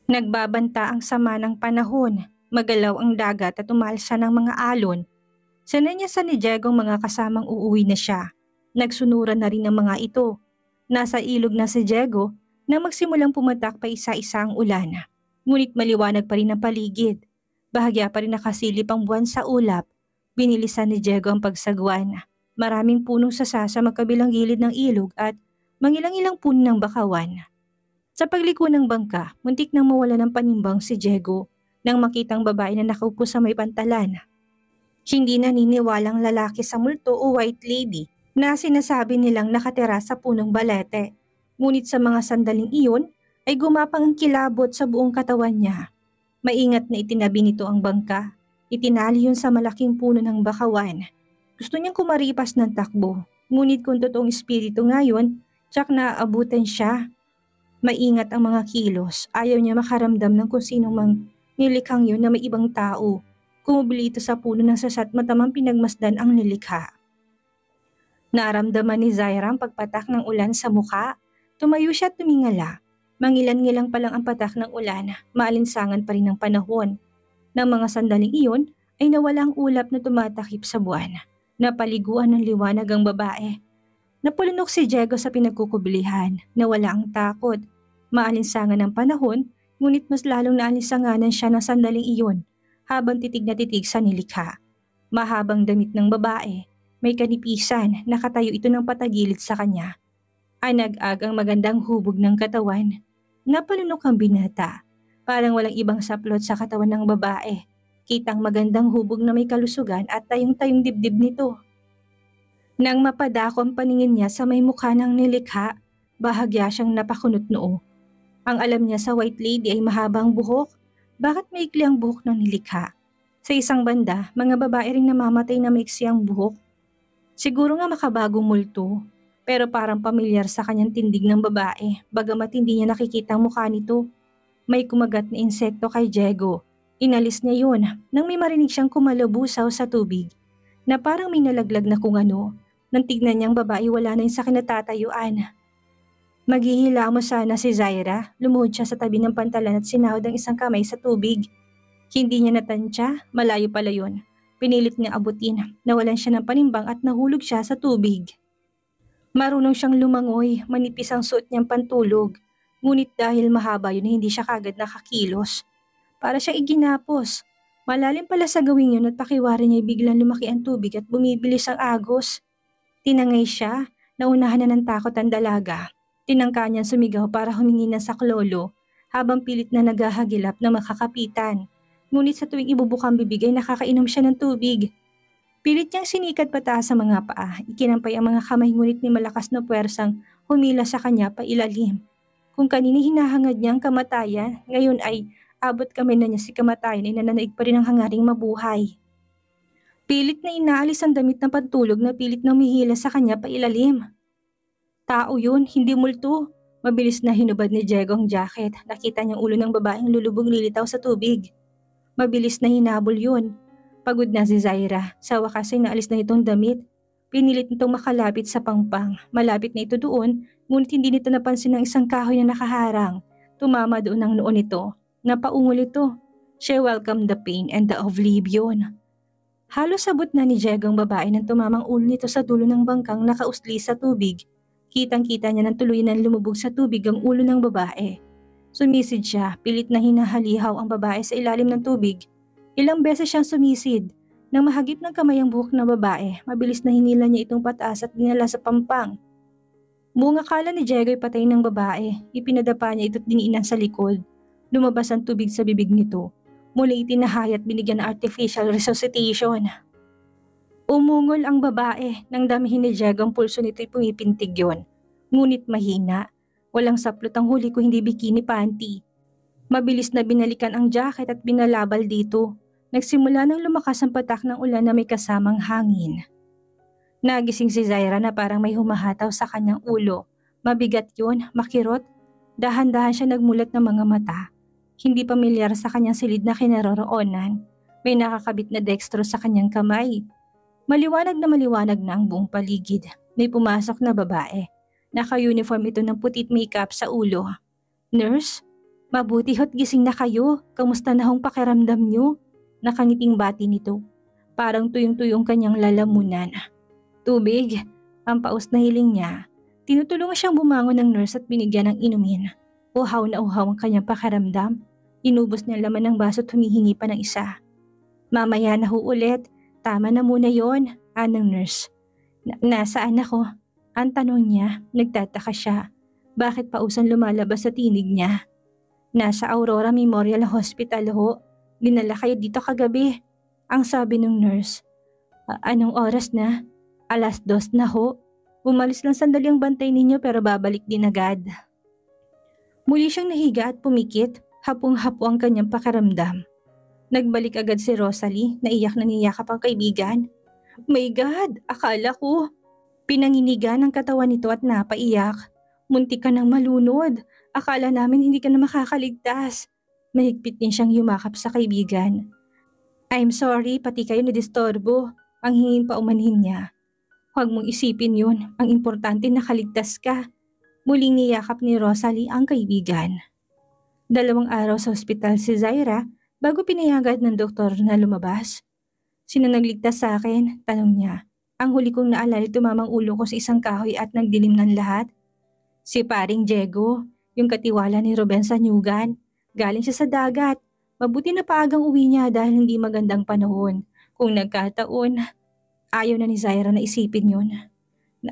Nagbabanta ang sama ng panahon, magalaw ang dagat at umalsa ng mga alon. Sanay niya sa ni Diego mga kasamang uuwi na siya. Nagsunuran na rin ang mga ito. Nasa ilog na si Diego nang magsimulang pumatak pa isa-isa ang ulan. Ngunit maliwanag pa rin ang paligid. Bahagya pa rin nakasilip ang buwan sa ulap. Binilisan ni Diego ang pagsagwan. Maraming punong sasa sa magkabilang gilid ng ilog at mangilang-ilang puno ng bakawan. Sa pagliko ng bangka, muntik nang mawala ng panimbang si Diego nang makitang babae na nakaupo sa may pantalan. Hindi naniniwalang lalaki sa multo o white lady na sinasabi nilang nakatira sa punong balete. Ngunit sa mga sandaling iyon ay gumapang ang kilabot sa buong katawan niya. Maingat na itinabi nito ang bangka. Itinali yun sa malaking puno ng bakawan. Gusto niyang kumaripas ng takbo. Ngunit kung totoong espiritu ngayon, tsak na aabutan siya. Maingat ang mga kilos, ayaw niya makaramdam ng kung sinong mang nilikhang yun na may ibang tao. Kumubili ito sa puno ng sasat matamang pinagmasdan ang nilikha. Naramdaman ni Zaira ang pagpatak ng ulan sa mukha. Tumayo siya at tumingala. Mangilan-ngilang pa lang ang patak ng ulan, maalinsangan pa rin ang panahon. Nang mga sandaling iyon ay nawala ang ulap na tumatakip sa buwan. Napaliguan ng liwanag ang babae. Napulunok si Diego sa pinagkukubilihan, nawala ang takot. Maalinsangan ng panahon, ngunit mas lalong naalinsanganan siya ng sandaling iyon habang titig na titig sa nilikha. Mahabang damit ng babae, may kanipisan, nakatayo ito ng patagilid sa kanya. Anag-ag ang magandang hubog ng katawan. Napalunok ang binata, parang walang ibang saplot sa katawan ng babae. Kitang magandang hubog na may kalusugan at tayong-tayong dibdib nito. Nang mapadako ang paningin niya sa may mukha ng nilikha, bahagya siyang napakunot noo. Ang alam niya sa white lady ay mahabang buhok. Bakit maikli ang buhok ng nilikha? Sa isang banda, mga babae ring namamatay na maiksi ang buhok. Siguro nga makabagong multo, pero parang pamilyar sa kanyang tindig ng babae, bagamat hindi niya nakikita ang mukha nito. May kumagat na insekto kay Diego. Inalis niya yun nang may marinig siyang kumalabusaw sa tubig, na parang may nalaglag na kung ano. Nang tignan niyang babae wala na yun sa kinatatayuan. Maghihila mo sana si Zaira, lumuhod siya sa tabi ng pantalan at sinahod ang isang kamay sa tubig. Hindi niya natansya, malayo pala yun. Pinilit niya abutin, nawalan siya ng panimbang at nahulog siya sa tubig. Marunong siyang lumangoy, manipis ang suot niyang pantulog. Ngunit dahil mahaba yun hindi siya kagad nakakilos. Para siyang iginapos. Malalim pala sa gawin yun at pakiwari niya biglang lumaki ang tubig at bumibilis ang agos. Tinangay siya, naunahan na ng takot ang dalaga. Tinangka niyang sumigaw para humingi ng saklolo habang pilit na naghahagilap na makakapitan. Ngunit sa tuwing ibubukang bibig ay nakakainom siya ng tubig. Pilit niyang sinikat pataas sa mga paa, ikinampay ang mga kamay ngunit ni malakas na puwersang humila sa kanya pa ilalim. Kung kanina hinahangad niya ang kamatayan, ngayon ay abot kamay na niya si kamatayan ay nananaig pa rin ang hangaring mabuhay. Pilit na inaalis ang damit ng pantulog na pilit na humihila sa kanya pa ilalim. Tao yun, hindi multo. Mabilis na hinubad ni Diego ang jacket. Nakita niyang ulo ng babaeng lulubog lilitaw sa tubig. Mabilis na hinabol yun. Pagod na si Zaira. Sa wakas ay naalis na itong damit. Pinilit nitong makalapit sa pangpang. Malapit na ito doon, ngunit hindi nito napansin ng isang kahoy na nakaharang. Tumama doon ang noon nito. Napaungol ito. She welcomed the pain and the oblivion. Halos sabot na ni Diego ang babae nang tumamang ulo nito sa dulo ng bangkang nakausli sa tubig. Kitang-kita niya nang tuluyan ng lumubog sa tubig ang ulo ng babae. Sumisid siya, pilit na hinahalihaw ang babae sa ilalim ng tubig. Ilang beses siyang sumisid. Nang mahagip ng kamay ang buhok ng babae, mabilis na hinila niya itong pataas at dinala sa pampang. Buong akala ni Diego ay patay ng babae. Ipinadapa niya ito't diniinan sa likod. Lumabas ang tubig sa bibig nito. Muli itinahay at binigyan ng artificial resuscitation. Umungol ang babae nang damihin ni Diego ang pulso nito'y pumipintig yon. Ngunit mahina. Walang saplot ang huli ko hindi bikini panty. Mabilis na binalikan ang jacket at binalabal dito. Nagsimula nang lumakas ang patak ng ulan na may kasamang hangin. Nagising si Zaira na parang may humahataw sa kanyang ulo. Mabigat yun, makirot. Dahan-dahan siya nagmulat ng mga mata. Hindi pamilyar sa kanyang silid na kinaroroonan. May nakakabit na dextro sa kanyang kamay. Maliwanag na ang buong paligid. May pumasok na babae. Naka-uniform ito ng putit makeup sa ulo. Nurse? Mabuti ho't gising na kayo. Kamusta na hong pakiramdam niyo? Nakangiting bati nito. Parang tuyong-tuyong kanyang lalamunan. Tubig, ang paus na hiling niya. Tinutulungan siyang bumangon ng nurse at binigyan ng inumin. Uhaw na uhaw ang kanyang pakiramdam. Inubos niya ang laman ng baso at humihingi pa ng isa. Mamaya na ho ulit. Tama na muna yon, anang nurse. Nasaan ako? Ang tanong niya, nagtataka siya. Bakit pausan lumalabas sa tinig niya? Nasa Aurora Memorial Hospital ho. Dinala kayo dito kagabi. Ang sabi ng nurse. Anong oras na? 2:00 na ho. Umalis lang sandali ang bantay ninyo pero babalik din agad. Muli siyang nahiga at pumikit. Hapong-hapo ang kanyang pakiramdam. Nagbalik agad si Rosalie, naiyak na niyakap ang kaibigan. My God! Akala ko. Pinanginigan ang katawan nito at napaiyak. Muntik ka nang malunod. Akala namin hindi ka na makakaligtas. Mahigpit din siyang yumakap sa kaibigan. I'm sorry, pati kayo nadistorbo. Ang hingin pa umanhin niya. Huwag mong isipin yun. Ang importante nakaligtas ka. Muling niyakap ni Rosalie ang kaibigan. 2 araw sa ospital si Zaira bago pinayagan ng doktor na lumabas. Sino nagligtas sa akin? Tanong niya. Ang huli kong naalala tumamang ulo ko sa isang kahoy at nagdilim ng lahat. Si paring Diego, yung katiwala ni Ruben sa Nyugan. Galing siya sa dagat. Mabuti na paagang uwi niya dahil hindi magandang panahon. Kung nagkataon, ayaw na ni Zaira na isipin yun.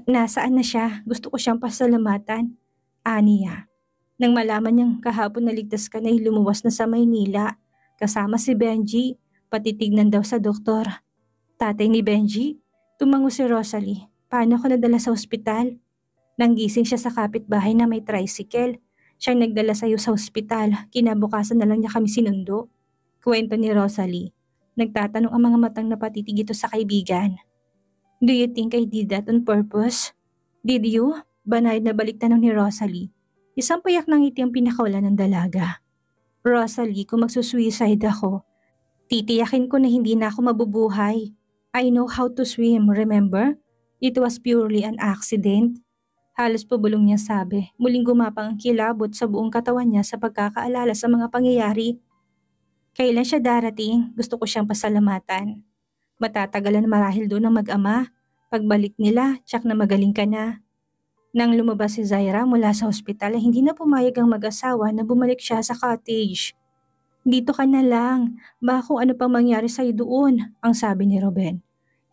Nasaan na siya? Gusto ko siyang pasalamatan. Aniya. Nang malaman niyang kahapon naligtas ka na lumuwas na sa Maynila. Kasama si Benji, patitignan daw sa doktor. Tatay ni Benji? Tumango si Rosalie. Paano ko nadala sa ospital? Nanggising siya sa kapitbahay na may tricycle. Siyang nagdala sa'yo sa ospital. Kinabukasan na lang niya kami sinundo. Kwento ni Rosalie. Nagtatanong ang mga matang napatitig ito sa kaibigan. Do you think I did that on purpose? Did you? Banayad na balik tanong ni Rosalie. Isang payak ng ngiti ang pinakawalan ng dalaga. Rosalie, kung magsusuicide ako, titiyakin ko na hindi na ako mabubuhay. I know how to swim, remember? It was purely an accident. Halos pabulong niya sabi, muling gumapang ang kilabot sa buong katawan niya sa pagkakaalala sa mga pangyayari. Kailan siya darating? Gusto ko siyang pasalamatan. Matatagalan marahil doon ang mag-ama. Pagbalik nila, tsak na magaling ka na. Nang lumabas si Zaira mula sa ospital ay hindi na pumayag ang mag-asawa na bumalik siya sa cottage. Dito ka na lang, baka kung ano pang mangyari sa'yo doon, ang sabi ni Ruben.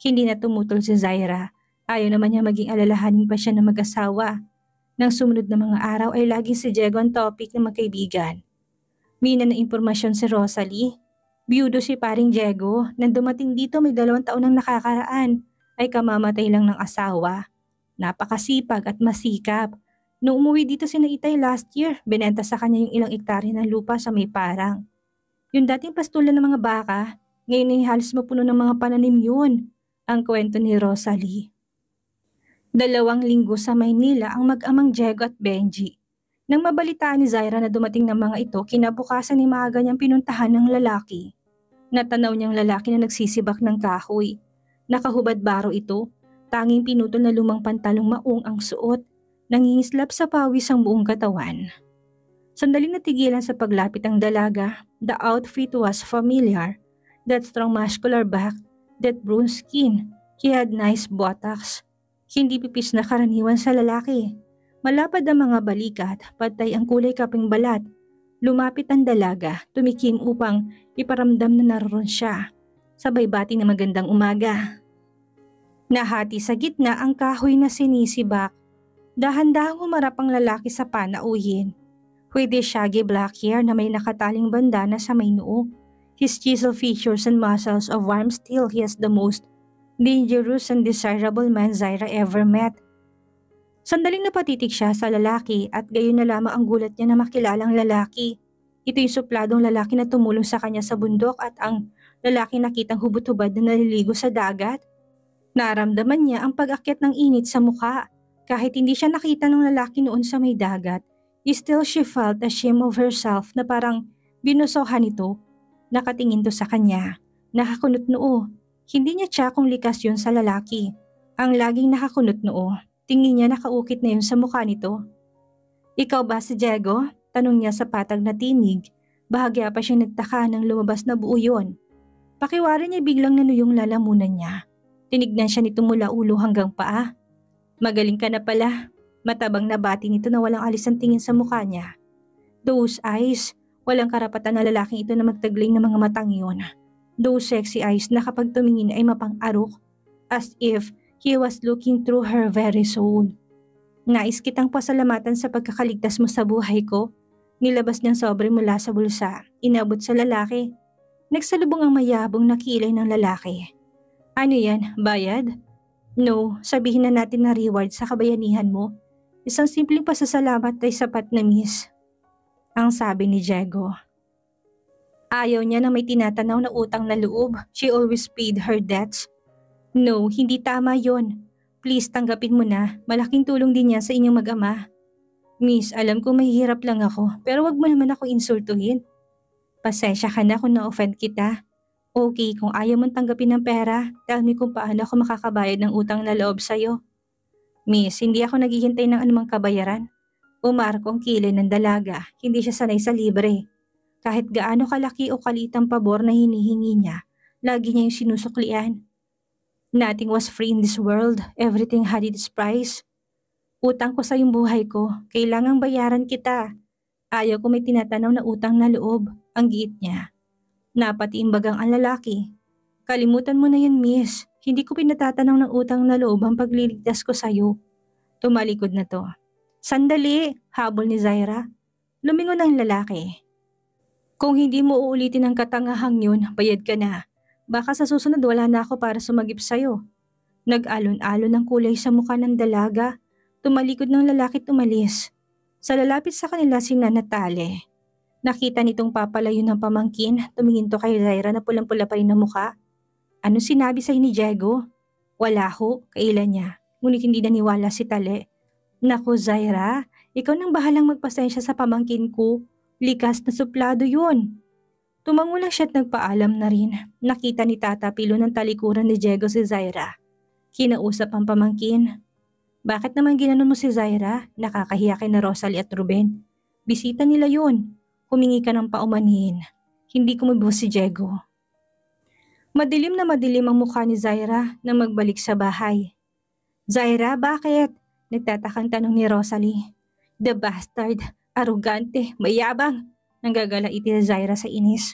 Hindi na tumutol si Zaira. Ayaw naman niya maging alalahanin pa siya ng mag-asawa. Nang sumunod na mga araw ay laging si Diego ang topic ng magkaibigan. Mina na impormasyon si Rosalie. Biyudo si paring Diego, nang dumating dito may 2 taon nang nakakaraan, ay kamamatay lang ng asawa. Napakasipag at masikap. Noong umuwi dito si Itay last year, binenta sa kanya yung ilang ektarya ng lupa sa may parang. Yung dating pastulan ng mga baka, ngayon ay halos mapuno ng mga pananim yun, ang kwento ni Rosalie. 2 linggo sa Maynila ang mag-amang Diego at Benji. Nang mabalitaan ni Zaira na dumating ng mga ito, kinabukasan ni maaga niyang pinuntahan ng lalaki. Natanaw niyang lalaki na nagsisibak ng kahoy. Nakahubad baro ito. Tanging pinutol na lumang pantalong maong ang suot, nangingislap sa pawis ang buong katawan. Sandaling natigilan sa paglapit ang dalaga. The outfit was familiar. That strong muscular back, that bronze skin. He had nice buttocks. Hindi pipis na karaniwan sa lalaki. Malapad ang mga balikat, patay ang kulay kaping balat. Lumapit ang dalaga, tumikim upang iparamdam na naroon siya. Sabay bati na magandang umaga. Nahati sa gitna ang kahoy na sinisibak. Dahan-dahang humarap ang lalaki sa panauhin. With his shaggy black hair na may nakataling bandana sa may noo. His chiseled features and muscles of warm steel, he is the most dangerous and desirable man Zaira ever met. Sandaling napatitig siya sa lalaki at gayon na lamang ang gulat niya na makilalang lalaki. Ito yung supladong lalaki na tumulong sa kanya sa bundok at ang lalaki nakitang hubot-hubad na naliligo sa dagat. Naramdaman niya ang pag-akyat ng init sa mukha. Kahit hindi siya nakita ng lalaki noon sa may dagat, still she felt ashamed of herself na parang binusohan ito. Nakatingin to sa kanya. Nakakunot noo. Hindi niya tiyakong likas yun sa lalaki. Ang laging nakakunot noo. Tingin niya nakaukit na yun sa mukha nito. Ikaw ba si Diego? Tanong niya sa patag na tinig. Bahagya pa siyang nagtaka nang lumabas na buo yun. Pakiwari niya biglang nanuyong lalamunan niya. Tinignan siya nito mula ulo hanggang paa. Magaling ka na pala. Matabang na bati nito na walang alis ang tingin sa mukha niya. Those eyes, walang karapatan na lalaking ito na magtagling ng mga matang yun. Those sexy eyes na kapag tumingin ay mapang-arok, as if he was looking through her very soul. Nais kitang pasalamatan sa pagkakaligtas mo sa buhay ko. Nilabas niyang sobre mula sa bulsa, inabot sa lalaki. Nagsalubong ang mayabong na kilay ng lalaki. Ano yan, bayad? No, sabihin na natin na reward sa kabayanihan mo. Isang simpleng pasasalamat ay sapat na miss. Ang sabi ni Diego. Ayaw niya na may tinatanaw na utang na loob. She always paid her debts. No, hindi tama yon. Please tanggapin mo na. Malaking tulong din yan sa inyong mag-ama. Miss, alam ko mahihirap lang ako pero wag mo naman ako insultuhin. Pasensya ka na kung na-offend kita. Okay, kung ayaw mong tanggapin ng pera, tell me kung paano ako makakabayad ng utang na loob sa'yo. Miss, hindi ako naghihintay ng anumang kabayaran. Umarko ang kilay ng dalaga, hindi siya sanay sa libre. Kahit gaano kalaki o kalitang pabor na hinihingi niya, lagi niya yung sinusuklian. Nothing was free in this world, everything had its price. Utang ko sa yung buhay ko, kailangang bayaran kita. Ayaw ko may tinatanaw na utang na loob, ang giit niya. Napatiimbagang ang lalaki. Kalimutan mo na yun, miss. Hindi ko pinatatanaw ng utang na loob ang pagliligtas ko sa'yo. Tumalikod na to. Sandali, habol ni Zaira. Lumingon ang lalaki. Kung hindi mo uulitin ang katangahang yun, bayad ka na. Baka sa susunod wala na ako para sumagip sa'yo. Nag-alon-alon ng kulay sa mukha ng dalaga. Tumalikod ng lalaki tumalis. Sa lalapit sa kanila si Natale. Nakita nitong papalayo ng pamangkin, tumingin to kay Zaira na pulang-pula pa rin ang mukha. Ano sinabi sa'yo ni Diego? Wala ho, kailan niya. Ngunit hindi naniwala si Tale. Naku Zaira, ikaw nang bahalang magpasensya sa pamangkin ko. Likas na suplado yun. Tumango lang siya at nagpaalam na rin. Nakita ni Tata Pilo ng talikuran ni Diego si Zaira. Kinausap ang pamangkin. Bakit naman ginanon mo si Zaira? Nakakahiya kay na Rosalie at Ruben. Bisita nila yun. Humingi ka ng paumanhin. Hindi ko mabuhos si Diego. Madilim na madilim ang mukha ni Zaira nang magbalik sa bahay. Zaira, bakit? Nagtatakang tanong ni Rosalie. The bastard, arugante, mayabang. Nanggagala iti ni Zaira sa inis.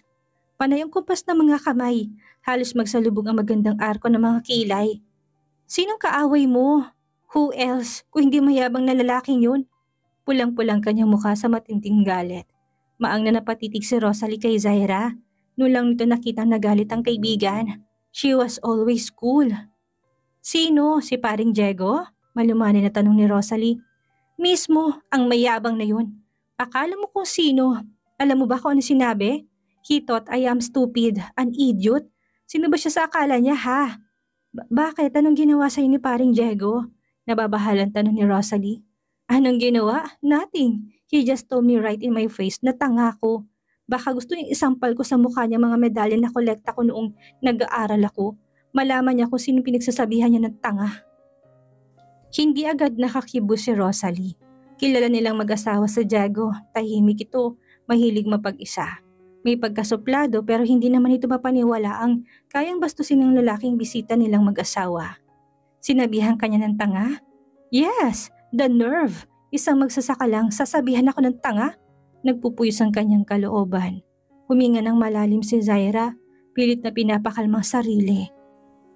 Panay ang kumpas ng mga kamay. Halos magsalubog ang magandang arko ng mga kilay. Sinong kaaway mo? Who else kung hindi mayabang na lalaking yun? Pulang-pulang kanyang mukha sa matinding galit. Maang na napatitig si Rosalie kay Zaira. Noon lang nito nakitang nagalit ang kaibigan. She was always cool. Sino? Si paring Diego? Malumanay na tanong ni Rosalie. Mismo, ang mayabang na yun. Akala mo kung sino? Alam mo ba kung ano sinabi? He thought I am stupid, an idiot. Sino ba siya sa akala niya ha? Bakit? Anong ginawa sa'yo ni paring Diego? Nababahalang tanong ni Rosalie. Anong ginawa? Nothing. He just told me right in my face na tanga ko. Baka gusto niyang isampal ko sa mukha niya mga medalya na kolekta ko noong nag-aaral ako. Malaman niya kung sino pinagsasabihan niya ng tanga. Hindi agad nakakibo si Rosalie. Kilala nilang mag-asawa sa Diego. Tahimik ito, mahilig mapag-isa. May pagkasuplado pero hindi naman ito mapaniwalaang kayang bastusin ng lalaking bisita nilang mag-asawa. Sinabihan kanya ng tanga? Yes, the nerve. Isang magsasaka lang, sasabihan ako ng tanga? Nagpupuyos ang kanyang kalooban. Huminga ng malalim si Zaira, pilit na pinapakalmang sarili.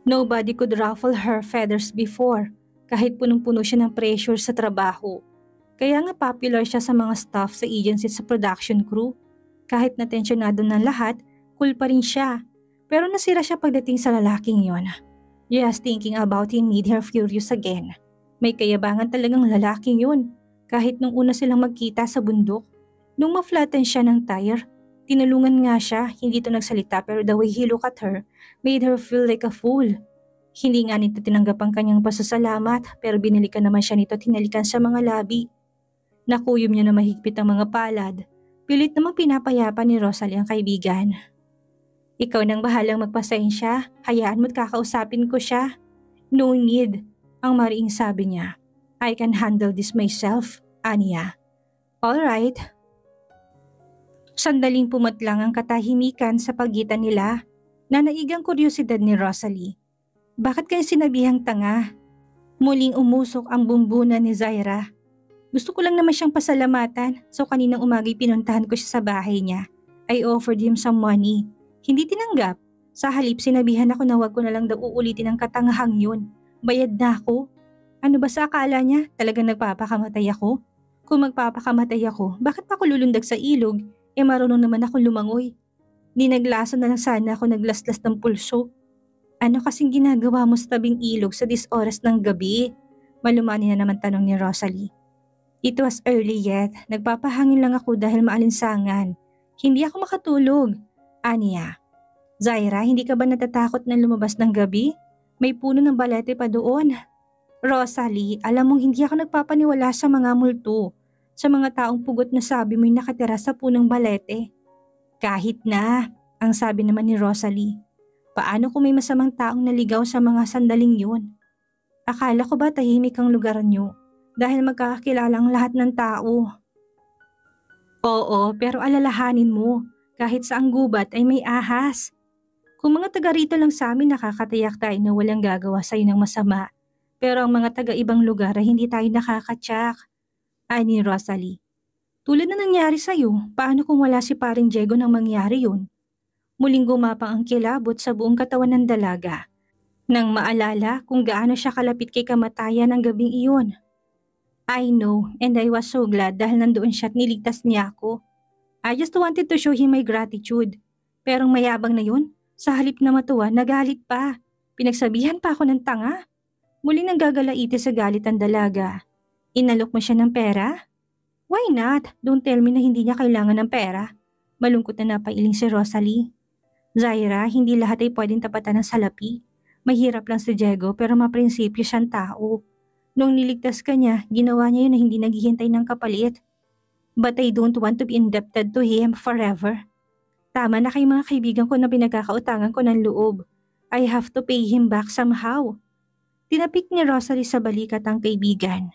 Nobody could ruffle her feathers before, kahit punong-puno siya ng pressure sa trabaho. Kaya nga popular siya sa mga staff sa agency sa production crew. Kahit na tensyonado ng lahat, cool pa rin siya. Pero nasira siya pagdating sa lalaking yon. Just thinking about him made her furious again. May kayabangan talagang lalaking yun. Kahit nung una silang magkita sa bundok, nung ma-flatten siya ng tire, tinulungan nga siya, hindi ito nagsalita pero the way he looked at her made her feel like a fool. Hindi nga nito tinanggap ang kanyang pasasalamat pero binalikan naman siya nito at hinalikan sa mga labi. Nakuyom niya na mahigpit ang mga palad. Pilit namang pinapayapa ni Rosalie ang kaibigan. Ikaw nang bahalang magpasensya, hayaan mo't kakausapin ko siya. No need, ang mariing sabi niya. I can handle this myself, Anya. Alright. Sandaling pumatlang ang katahimikan sa pagitan nila. Nanaigang kuryosidad ni Rosalie. Bakit kayo sinabihang tanga? Muling umusok ang bumbunan ni Zaira. Gusto ko lang naman siyang pasalamatan, so kaninang umaga'y pinuntahan ko siya sa bahay niya. I offered him some money. Hindi tinanggap. Sa halip sinabihan ako na wag ko na lang daw uulitin ang katangahang yun. Bayad na ako. Ano ba sa akala niya? Talagang nagpapakamatay ako? Kung magpapakamatay ako, bakit pa ako lulundag sa ilog? Marunong naman ako lumangoy. Dinaglasan na lang sana ako naglaslas ng pulso. Ano kasing ginagawa mo sa tabing ilog sa oras ng gabi? Malumani na naman tanong ni Rosalie. It was early yet. Nagpapahangin lang ako dahil maalinsangan. Hindi ako makatulog. Aniya. Zaira, hindi ka ba natatakot na lumabas ng gabi? May puno ng balete pa doon. Rosalie, alam mong hindi ako nagpapaniwala sa mga multo. Sa mga taong pugot na sabi mo'y nakatira sa punong balete. Kahit na, ang sabi naman ni Rosalie. Paano kung may masamang taong naligaw sa mga sandaling yun? Akala ko ba tahimik ang lugar niyo? Dahil magkakakilala ang lahat ng tao. Oo, pero alalahanin mo, kahit sa ang gubat ay may ahas. Kung mga taga rito lang sa amin nakakatiyak tayo na walang gagawa sa'yo ng masama. Pero ang mga taga ibang lugar ay hindi tayo nakakatyak. Ay ni Rosalie. Tulad na nangyari sa'yo, paano kung wala si paring Diego nang mangyari yun? Muling gumapang ang kilabot sa buong katawan ng dalaga. Nang maalala kung gaano siya kalapit kay kamatayan ang gabing iyon. I know, and I was so glad dahil nandoon siya at niligtas niya ako. I just wanted to show him my gratitude. Pero mayabang na yun, sa halip na matuwa, nagalit pa. Pinagsabihan pa ako ng tanga. Muli nang gagalaiti sa galit ang dalaga. Inalok mo siya ng pera? Why not? Don't tell me na hindi niya kailangan ng pera. Malungkot na napailing si Rosalie. Zaira, hindi lahat ay pwedeng tapatan ng salapi. Mahirap lang si Diego pero maprinsipyo siyang tao. Nung niligtas ka niya, ginawa niya yun na hindi naghihintay ng kapalit. But I don't want to be indebted to him forever. Tama na kay mga kaibigan ko na pinagkakautangan ko ng loob. I have to pay him back somehow. Tinapik ni Rosalie sa balikat ang kaibigan.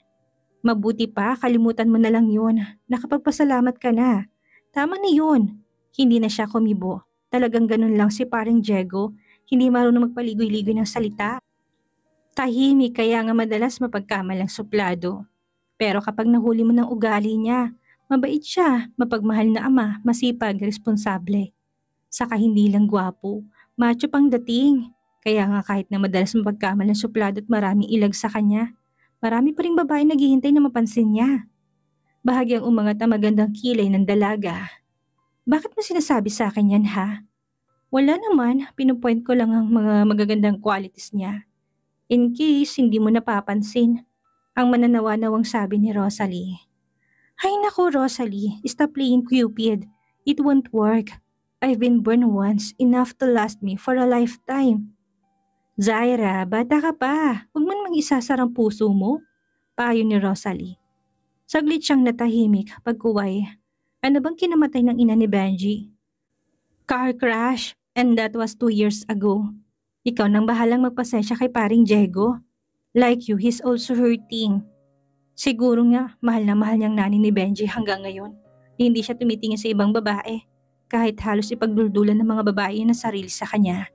Mabuti pa, kalimutan mo na lang yun. Nakapagpasalamat ka na. Tama na yun. Hindi na siya kumibo. Talagang ganun lang si paring Diego. Hindi marunong magpaligoy-ligoy ng salita. Tahimik kaya nga madalas mapagkamalang suplado. Pero kapag nahuli mo ng ugali niya, mabait siya, mapagmahal na ama, masipag, responsable. Saka hindi lang gwapo, macho pang dating. Kaya nga kahit na madalas mapagkamalang suplado at maraming ilag sa kanya, marami pa ring babae naghihintay na mapansin niya. Bahagyang umangat ang magandang kilay ng dalaga. Bakit mo sinasabi sa akin yan ha? Wala naman, pinupoint ko lang ang mga magagandang qualities niya. In case hindi mo napapansin, ang mananawa-nawang sabi ni Rosalie. Hay naku Rosalie, stop playing Cupid. It won't work. I've been burned once, enough to last me for a lifetime. Zaira, bata ka pa. Huwag man mag-isasar ang puso mo. Payo ni Rosalie. Saglit siyang natahimik pagkuway. Ano bang kinamatay ng ina ni Benji? Car crash, and that was 2 years ago. Ikaw nang bahalang magpasensya kay paring Diego. Like you, he's also hurting. Siguro nga, mahal na mahal niyang nani ni Benji hanggang ngayon. Hindi siya tumitingin sa ibang babae, kahit halos ipagduldulan ng mga babae na sarili sa kanya.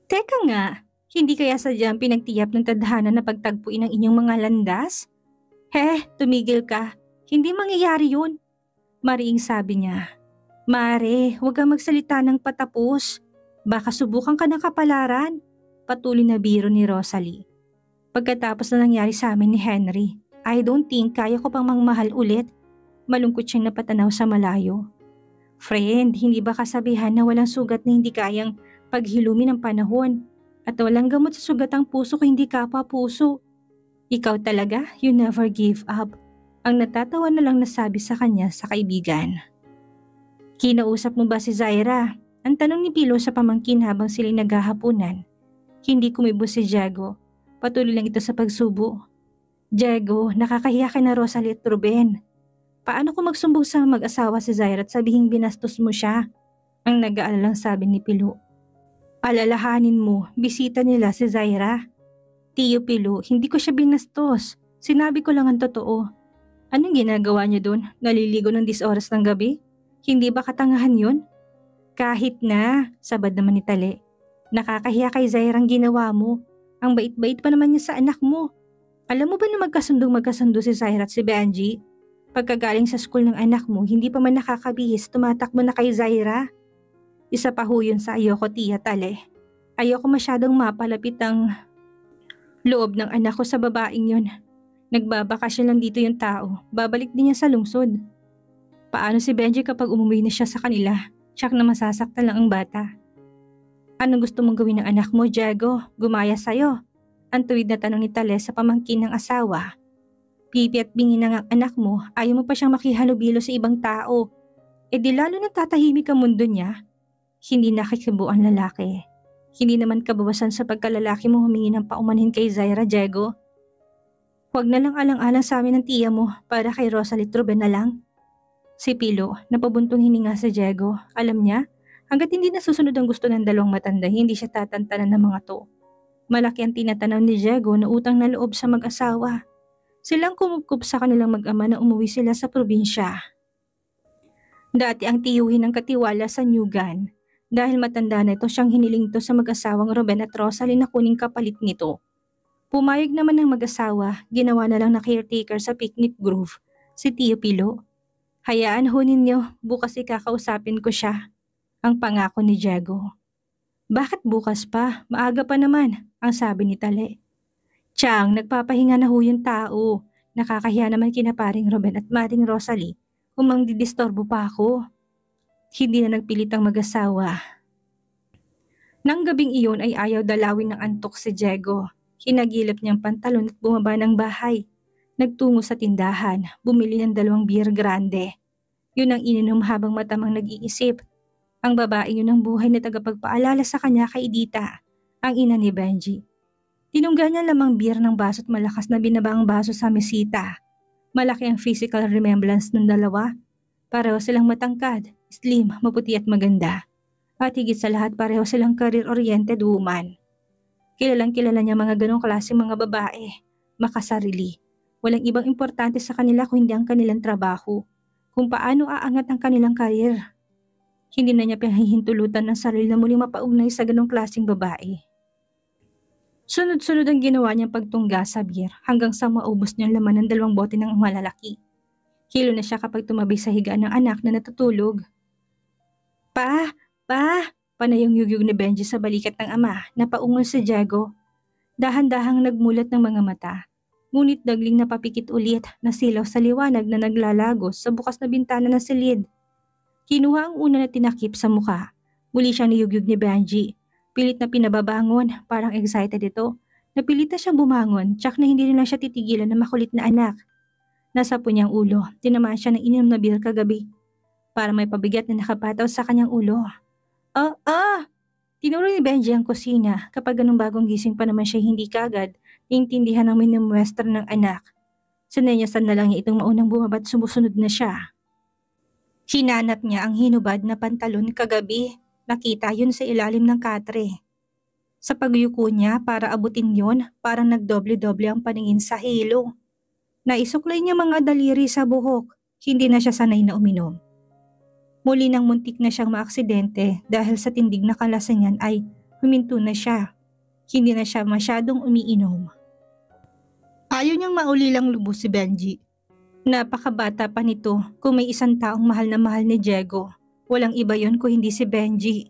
Teka nga, hindi kaya sadyang pinagtiyap ng tadhana na pagtagpuin ang inyong mga landas? Tumigil ka. Hindi mangyayari yun. Mariing sabi niya. Mare, huwag kang magsalita ng patapos. Baka subukan ka ng kapalaran. Patuloy na biro ni Rosalie. Pagkatapos na nangyari sa amin ni Henry, I don't think kaya ko pang mangmahal ulit. Malungkot siyang napatanaw sa malayo. Friend, hindi ba kasabihan na walang sugat na hindi kayang paghilumi ng panahon? At walang gamot sa sugat ang puso kung hindi kapwa puso. Ikaw talaga, you never give up. Ang natatawa na lang nasabi sa kanya sa kaibigan. Kinausap mo ba si Zaira? Ang tanong ni Pilo sa pamangkin habang sila'y naghahapunan. Hindi kumibo si Diego. Patuloy lang ito sa pagsubo. Diego, nakakahiya kay na Rosalie at Ruben. Paano kung magsumbong sa mag-asawa si Zaira at sabihing binastos mo siya? Ang nag-aalalang sabi ni Pilo. Alalahanin mo, bisita nila si Zaira. Tiyo Pilo, hindi ko siya binastos. Sinabi ko lang ang totoo. Anong ginagawa niya doon? Naliligo ng 10 oras ng gabi? Hindi ba katangahan yun? Kahit na, sabad naman ni Tale. Nakakahiya kay Zaira ang ginawa mo. Ang bait-bait pa naman niya sa anak mo. Alam mo ba na magkasundo si Zaira at si Benji? Pagkagaling sa school ng anak mo, hindi pa man nakakabihis, tumatakbo na kay Zaira. Isa pa ho yun sa ayoko, Tia Tale. Ayoko masyadong mapalapit ang loob ng anak ko sa babaeng yun. Nagbabakasyon lang dito yung tao, babalik din niya sa lungsod. Paano si Benji kapag umuwi na siya sa kanila? Tsak na masasaktan lang ang bata. Anong gusto mong gawin ng anak mo, Diego? Gumaya sa'yo? Ang tuwid na tanong ni Tale sa pamangkin ng asawa. Pipi at bingi ng anak mo, ayaw mo pa siyang makihalubilo sa ibang tao. E di lalo na tatahimik ang mundo niya. Hindi nakikibo ang lalaki. Hindi naman kabawasan sa pagkalalaki mo humingi ng paumanhin kay Zaira, Diego. Huwag na lang alang-alang sa amin ng tiya mo para kay Rosalie Truben na lang. Si Pilo, napabuntong hininga sa Diego. Alam niya, hanggat hindi nasusunod ang gusto ng dalawang matanda, hindi siya tatantanan ng mga to. Malaki ang tinatanaw ni Diego na utang na loob sa mag-asawa. Silang kumukup sa kanilang mag-ama na umuwi sila sa probinsya. Dati ang tiyuhin ng katiwala sa Nyugan. Dahil matanda na ito, siyang hiniling to sa mag-asawang Ruben at Rosalie na kuning kapalit nito. Pumayag naman ng mag-asawa, ginawa na lang na caretaker sa Picnic Grove, si Tio Pilo. Hayaan ho ninyo, bukas ikakausapin ko siya. Ang pangako ni Diego. Bakit bukas pa? Maaga pa naman, ang sabi ni Tale. Tiyang, nagpapahinga na ho yung tao. Nakakahiya naman kina paring Ruben at Maring Rosalie kung mangdidistorbo pa ako. Hindi na nagpilit ang mag-asawa. Nang gabing iyon ay ayaw dalawin ng antok si Diego. Hinagilap niyang pantalon at bumaba ng bahay. Nagtungo sa tindahan, bumili ng 2 beer grande. Yun ang ininom habang matamang nag-iisip. Ang babae yun ang buhay na tagapagpaalala sa kanya kay Edita, ang ina ni Benji. Tinungga niya lamang beer ng baso at malakas na binaba ang baso sa mesita. Malaki ang physical remembrance ng dalawa. Pareho silang matangkad, slim, maputi at maganda. At higit sa lahat pareho silang career-oriented woman. Kilalang kilala niya mga ganong klaseng mga babae, makasarili. Walang ibang importante sa kanila kung hindi ang kanilang trabaho, kung paano aangat ang kanilang karir. Hindi na niya pinahihintulutan ng sarili na muling mapaugnay sa ganong klaseng babae. Sunod-sunod ang ginawa niyang pagtungga sa beer hanggang sa maubos niyang laman ng 2 bote ng malalaki. Hilo na siya kapag tumabi sa higaan ng anak na natutulog. Pa! Panayong yugyug ni Benji sa balikat ng ama na paungol si Diego. Dahan-dahang nagmulat ng mga mata. Ngunit dagling napapikit ulit na silaw sa liwanag na naglalagos sa bukas na bintana ng silid. Kinuha ang una na tinakip sa mukha. Muli siyang niyugyug ni Benji. Pilit na pinababangon, parang excited ito. Napilit na siyang bumangon, tsak na hindi rin lang siya titigilan ng makulit na anak. Nasa po niyang ulo, tinamaan siya ng ininom na beer kagabi. Para may pabigat na nakapataw sa kanyang ulo. Tinuro ni Benji ang kusina kapag ganung bagong gising pa naman siya hindi kagad iintindihan ng minumuestra ng anak. Sinenyasan na lang niya itong maunang bumabat sumusunod na siya. Hinanap niya ang hinubad na pantalon kagabi. Nakita yun sa ilalim ng katre. Sa pagyuko niya para abutin yon, parang nagdoble-doble ang paningin sa hilo. Naisuklay niya mga daliri sa buhok. Hindi na siya sanay na uminom. Muli nang muntik na siyang maaksidente dahil sa tindig na kalasingan ay huminto na siya. Hindi na siya masyadong umiinom. Ayaw niyang maulilang lubos si Benji. Napakabata pa nito kung may isang taong mahal na mahal ni Diego. Walang iba yon kung hindi si Benji.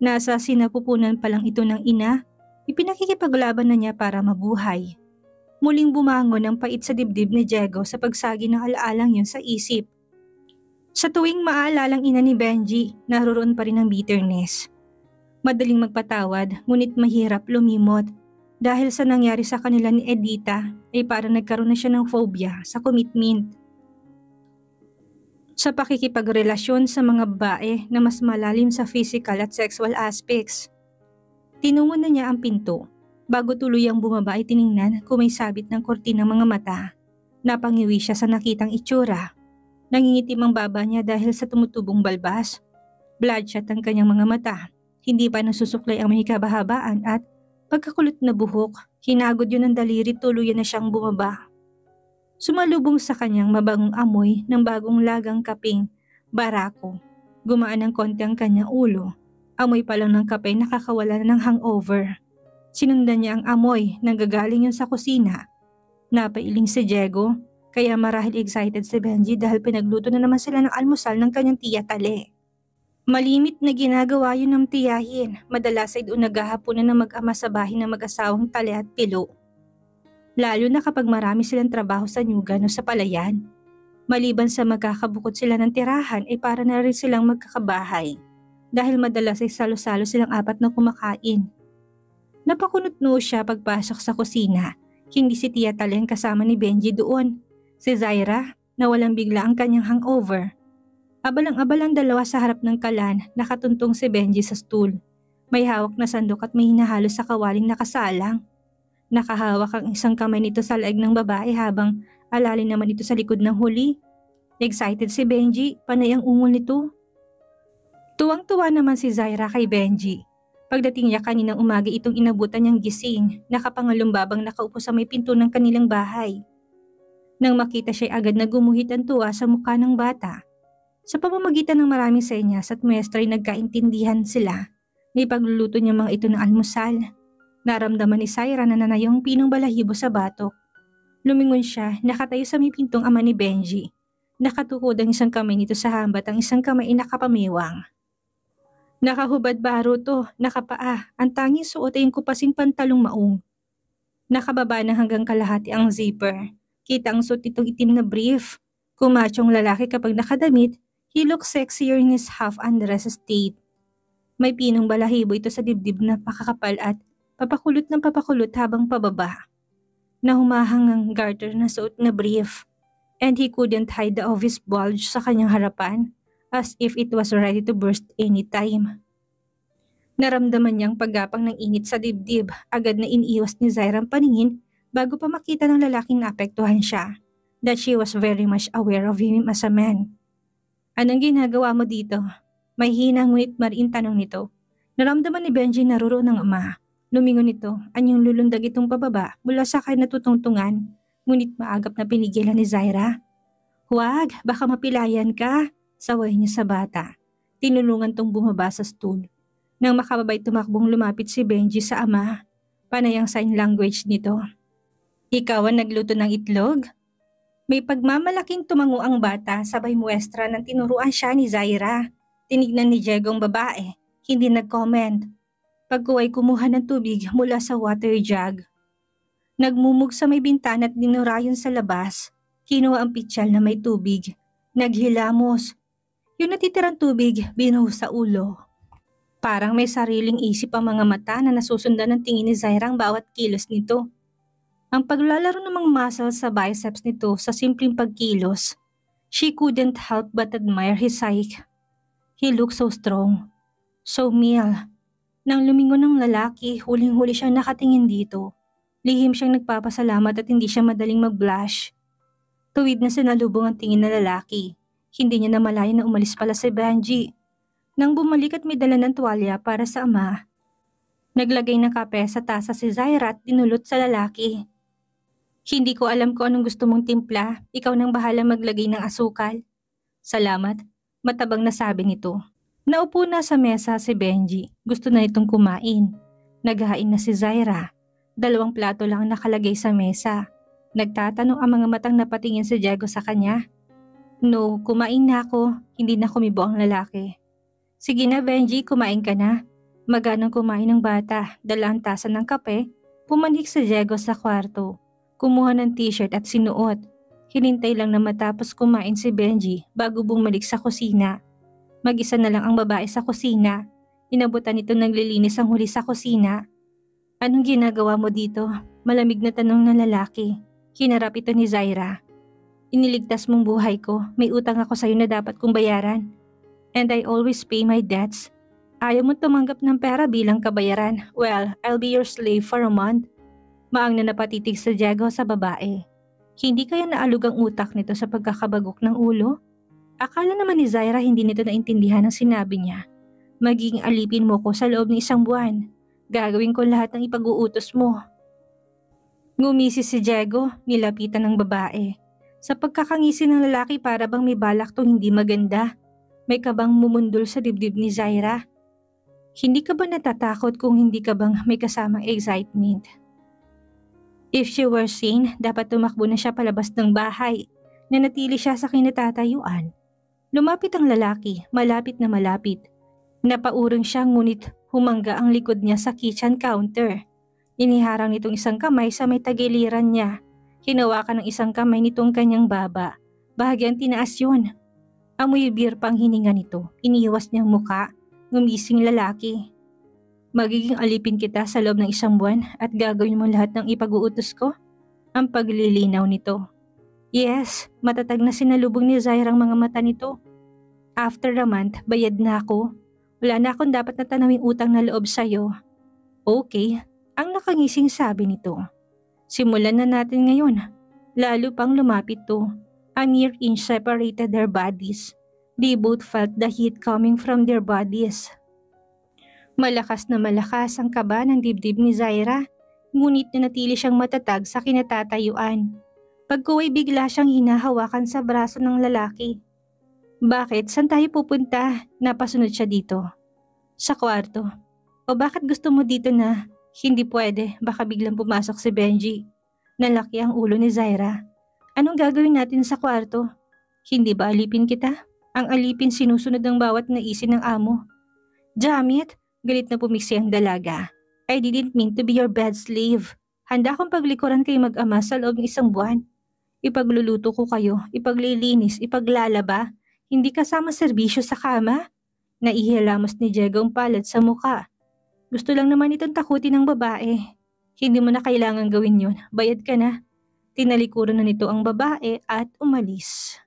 Nasa sinapupunan pa lang ito ng ina, ipinakikipaglaban na niya para mabuhay. Muling bumangon ang pait sa dibdib ni Diego sa pagsagi ng alaalang yun sa isip. Sa tuwing maalalang ina ni Benji, naroon pa rin ang bitterness. Madaling magpatawad, ngunit mahirap lumimot. Dahil sa nangyari sa kanila ni Edita, ay parang nagkaroon na siya ng phobia sa commitment. Sa pakikipagrelasyon sa mga babae na mas malalim sa physical at sexual aspects. Tinungo na niya ang pinto. Bago tuluyang bumaba ay tiningnan kung may sabit ng kortinang mga mata. Napangiwi siya sa nakitang itsura. Nangingitim ang baba niya dahil sa tumutubong balbas. Bloodshot ang kanyang mga mata. Hindi pa nasusuklay ang may kabahabaan at pagkakulot na buhok, hinagod yun ng daliri tuluyan na siyang bumaba. Sumalubong sa kanyang mabangong amoy ng bagong lagang kaping Barako. Gumaan ng konti ang kanyang ulo. Amoy pa lang ng kape nakakawala na ng hangover. Sinundan niya ang amoy nang gagaling yun sa kusina. Napailing si Diego, kaya marahil excited si Benji dahil pinagluto na naman sila ng almusal ng kanyang tiya Tale. Malimit na ginagawa yun ng tiyahin, madalas ay doon naghahaponan ng mag-ama sa bahay ng mag-asawang Tale at Pilo. Lalo na kapag marami silang trabaho sa nyugan o sa palayan. Maliban sa magkakabukod sila ng tirahan ay para na rin silang magkakabahay dahil madalas ay salo-salo silang apat na kumakain. Napakunot-no siya pagpasok sa kusina. Hindi si Tia Tale ang kasama ni Benji doon. Si Zaira, na walang bigla ang kanyang hangover. Abalang-abalang dalawa sa harap ng kalan, nakatuntong si Benji sa stool. May hawak na sandok at may hinahalo sa kawaling nakasalang. Nakahawak ang isang kamay nito sa leeg ng babae habang alalin naman ito sa likod ng huli. Excited si Benji, panay ang ungol nito. Tuwang-tuwa naman si Zaira kay Benji. Pagdating niya kaninang umaga itong inabutan niyang gising, nakapangalumbabang nakaupo sa may pinto ng kanilang bahay. Nang makita siya agad na gumuhit ang tuwa sa mukha ng bata. Sa pamamagitan ng maraming senyas at muestra ay nagkaintindihan sila. May pagluluto niya mga ito ng almusal. Naramdaman ni Zaira na nanayong pinong balahibo sa batok. Lumingon siya, nakatayo sa may pintong ama ni Benji. Nakatukod ang isang kamay nito sa hambat, ang isang kamay ay nakapamiwang. Nakahubad baro to, nakapaa, ang tanging suot ay yung kupasing pantalong maong. Nakababa na hanggang kalahati ang zipper. Kita ang suot itong itim na brief. Kumachong lalaki kapag nakadamit, he looks sexier in his half-undressed state. May pinong balahibo ito sa dibdib na pakakapal at papakulot ng papakulot habang pababa. Na humahang ang garter na suot na brief. And he couldn't hide the obvious bulge sa kanyang harapan. As if it was ready to burst anytime. Naramdaman niyang paggapang ng init sa dibdib, agad na iniiwas ni Zaira ang paningin bago pa makita ng lalaking naapektuhan siya, that she was very much aware of him as a man. Anong ginagawa mo dito? May hinang ngunit mariin tanong nito. Naramdaman ni Benji na ruro ng ama. Lumingon nito, anyong lulundag itong pababa mula sa kay natutungtungan, ngunit maagap na pinigilan ni Zaira. Huwag, baka mapilayan ka. Saway niya sa bata. Tinulungan tong bumaba sa stool. Nang makababay tumakbong lumapit si Benji sa ama. Panay ang sign language nito. Ikaw ang nagluto ng itlog? May pagmamalaking tumango ang bata sabay muestra ng tinuruan siya ni Zaira. Tinignan ni Diego ang babae. Hindi nag-comment. Pagkuway kumuha ng tubig mula sa water jug. Nagmumug sa may bintana at dinurayon sa labas. Kinuha ang pitsyal na may tubig. Naghilamos. Yung natitirang tubig, binuhos sa ulo. Parang may sariling isip ang mga mata na nasusundan ng tingin ni Zaira ang bawat kilos nito. Ang paglalaro ng mga muscles sa biceps nito sa simpleng pagkilos. She couldn't help but admire his psyche. He looked so strong. So male. Nang lumingon ng lalaki, huling-huli siyang nakatingin dito. Lihim siyang nagpapasalamat at hindi siya madaling mag-blush. Tuwid na sinalubong ang tingin ng lalaki. Hindi niya namalayan na umalis pala si Benji. Nang bumalik at may dala ng tuwalya para sa ama, naglagay ng kape sa tasa si Zaira at dinulot sa lalaki. Hindi ko alam kung anong gusto mong timpla, ikaw nang bahala maglagay ng asukal. Salamat, matabang na sabi nito. Naupo na sa mesa si Benji, gusto na itong kumain. Naghain na si Zaira, 2 plato lang nakalagay sa mesa. Nagtatanong ang mga matang napatingin si Diego sa kanya. No, kumain na ako. Hindi na kumibo ang lalaki. Sige na Benji, kumain ka na. Maganang kumain ng bata, dala ang tasa ng kape. Pumanhik si Diego sa kwarto. Kumuha ng t-shirt at sinuot. Hinintay lang na matapos kumain si Benji bago bumalik sa kusina. Mag-isa na lang ang babae sa kusina. Inabutan ito naglilinis ang huli sa kusina. Anong ginagawa mo dito? Malamig na tanong ng lalaki. Hinarap ito ni Zaira. Iniligtas mong buhay ko, may utang ako sa'yo na dapat kong bayaran. And I always pay my debts. Ayaw mo tumanggap ng pera bilang kabayaran. Well, I'll be your slave for a month. Maang na napatitig sa Diego sa babae. Hindi kaya naalog ang utak nito sa pagkakabagok ng ulo? Akala naman ni Zaira hindi nito naintindihan ang sinabi niya. Magiging alipin mo ko sa loob ng 1 buwan. Gagawin ko lahat ng ipag-uutos mo. Ngumisi si Diego, nilapitan ng babae. Sa pagkakangisi ng lalaki para bang may balak tong hindi maganda. May kabang mumundol sa dibdib ni Zaira. Hindi ka ba natatakot kung hindi ka bang may kasamang excitement? If she were sane, dapat tumakbo na siya palabas ng bahay. Nanatili siya sa kinatatayuan. Lumapit ang lalaki, malapit na malapit. Napaurong siya ngunit humangga ang likod niya sa kitchen counter. Iniharang nitong isang kamay sa may tagiliran niya. Hinawakan ng isang kamay nitong kanyang baba. Bahagyang tinaas yun. Amoy beer pang hininga nito. Iniwas niyang muka. Ngumising lalaki. Magiging alipin kita sa loob ng 1 buwan at gagawin mo lahat ng ipag-uutos ko? Ang paglilinaw nito. Yes, matatag na sinalubong ni Zaira ang mga mata nito. After a month, bayad na ako. Wala na akong dapat na tanawing utang na loob sa'yo. Okay, ang nakangising sabi nito. Simulan na natin ngayon. Lalo pang lumapit to. A near inch separated their bodies. They both felt the heat coming from their bodies. Malakas na malakas ang kaba ng dibdib ni Zaira, ngunit nanatili siyang matatag sa kinatatayuan. Pagkuway bigla siyang hinahawakan sa braso ng lalaki. Bakit? Saan tayo pupunta? Napasunod siya dito. Sa kwarto. O bakit gusto mo dito na? Hindi pwede, baka biglang pumasok si Benji. Nalaki ang ulo ni Zaira. Anong gagawin natin sa kwarto? Hindi ba alipin kita? Ang alipin sinusunod ng bawat naisin ng amo. Jamit! Galit na pumiksi ang dalaga. I didn't mean to be your bed slave. Handa akong paglikuran kayo mag-ama sa loob ng 1 buwan. Ipagluluto ko kayo, ipaglilinis, ipaglalaba. Hindi kasama serbisyo sa kama. Naihilamos ni Diego ang palad sa muka. Gusto lang naman itong takutin ng babae. Hindi mo na kailangan gawin yun. Bayad ka na. Tinalikuran na nito ang babae at umalis.